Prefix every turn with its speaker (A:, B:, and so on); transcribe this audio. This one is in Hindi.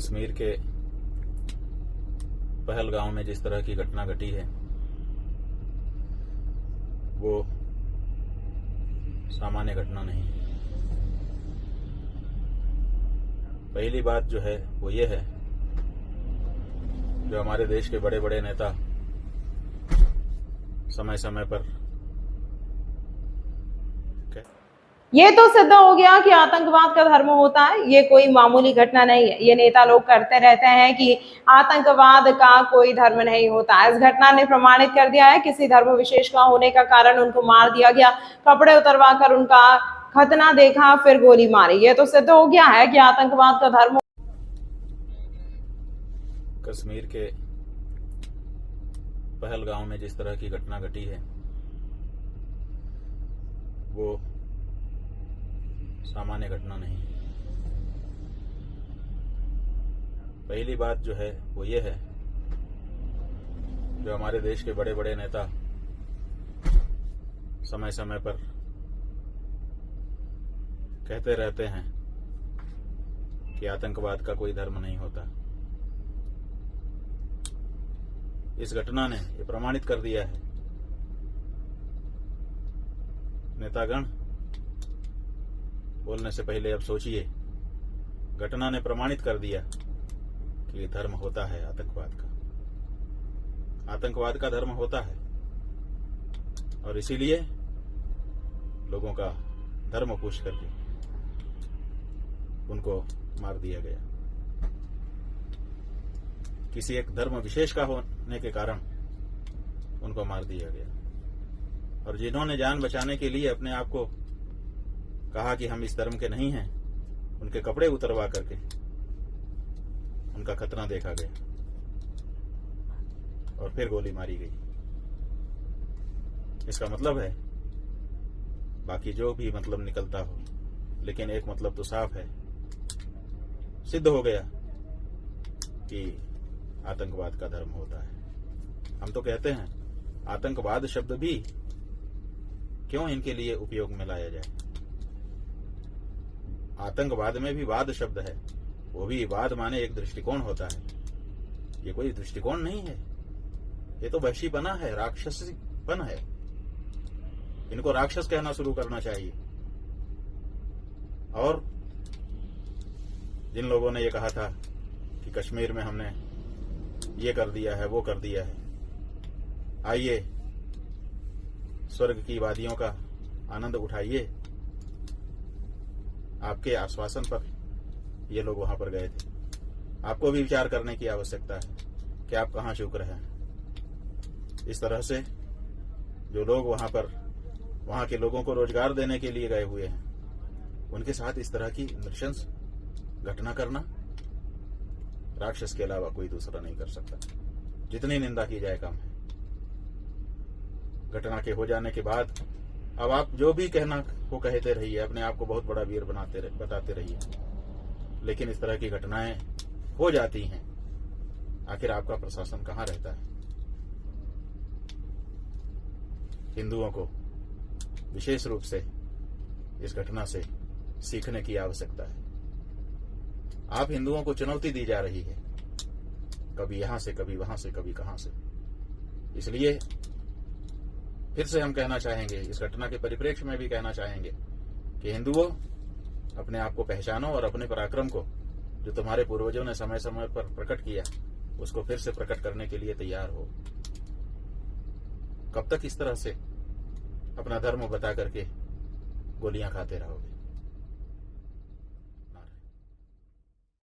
A: कश्मीर के पहलगाम में जिस तरह की घटना घटी है वो सामान्य घटना नहीं है। पहली बात जो है वो ये है, जो हमारे देश के बड़े बड़े नेता समय समय पर
B: ये तो सिद्ध हो गया कि आतंकवाद का धर्म होता है। ये कोई मामूली घटना नहीं है। ये नेता लोग करते रहते हैं कि आतंकवाद का कोई धर्म नहीं होता। इस घटना ने प्रमाणित कर दिया है किसी धर्म विशेष का होने का कारण उनको मार दिया गया, कपड़े उतरवा कर उनका खतना देखा, फिर गोली मारी। ये तो सिद्ध हो गया है कि आतंकवाद का धर्म।
A: कश्मीर के पहलगाम में जिस तरह की घटना घटी है वो सामान्य घटना नहीं है। पहली बात जो है वो ये है, जो हमारे देश के बड़े बड़े नेता समय समय पर कहते रहते हैं कि आतंकवाद का कोई धर्म नहीं होता। इस घटना ने ये प्रमाणित कर दिया है। नेतागण बोलने से पहले अब सोचिए, घटना ने प्रमाणित कर दिया कि ये धर्म होता है आतंकवाद का। आतंकवाद का धर्म होता है और इसीलिए लोगों का धर्म पूछ करके उनको मार दिया गया। किसी एक धर्म विशेष का होने के कारण उनको मार दिया गया। और जिन्होंने जान बचाने के लिए अपने आप को कहा कि हम इस धर्म के नहीं हैं, उनके कपड़े उतरवा करके उनका खतना देखा गया और फिर गोली मारी गई। इसका मतलब है, बाकी जो भी मतलब निकलता हो, लेकिन एक मतलब तो साफ है, सिद्ध हो गया कि आतंकवाद का धर्म होता है। हम तो कहते हैं आतंकवाद शब्द भी क्यों इनके लिए उपयोग में लाया जाए। आतंकवाद में भी वाद शब्द है, वो भी वाद माने एक दृष्टिकोण होता है। ये कोई दृष्टिकोण नहीं है, ये तो वहशीपना है, राक्षसीपन है। इनको राक्षस कहना शुरू करना चाहिए। और जिन लोगों ने ये कहा था कि कश्मीर में हमने ये कर दिया है, वो कर दिया है, आइए स्वर्ग की वादियों का आनंद उठाइए, आपके आश्वासन पर ये लोग वहां पर गए थे। आपको भी विचार करने की आवश्यकता है कि आप कहां चूक रहे हैं। इस तरह से जो लोग वहां के लोगों को रोजगार देने के लिए गए हुए हैं, उनके साथ इस तरह की नृशंस घटना करना राक्षस के अलावा कोई दूसरा नहीं कर सकता। जितनी निंदा की जाए कम है। घटना के हो जाने के बाद अब आप जो भी कहना वो कहते रहिए, अपने आप को बहुत बड़ा वीर बताते रहिए, लेकिन इस तरह की घटनाएं हो जाती हैं, आखिर आपका प्रशासन कहां रहता है। हिंदुओं को विशेष रूप से इस घटना से सीखने की आवश्यकता है। आप हिंदुओं को चुनौती दी जा रही है, कभी यहां से, कभी वहां से, कभी कहां से। इसलिए फिर से हम कहना चाहेंगे, इस घटना के परिप्रेक्ष्य में भी कहना चाहेंगे कि हिंदुओं, अपने आप को पहचानो और अपने पराक्रम को, जो तुम्हारे पूर्वजों ने समय समय पर प्रकट किया, उसको फिर से प्रकट करने के लिए तैयार हो। कब तक इस तरह से अपना धर्म बता करके गोलियां खाते रहोगे।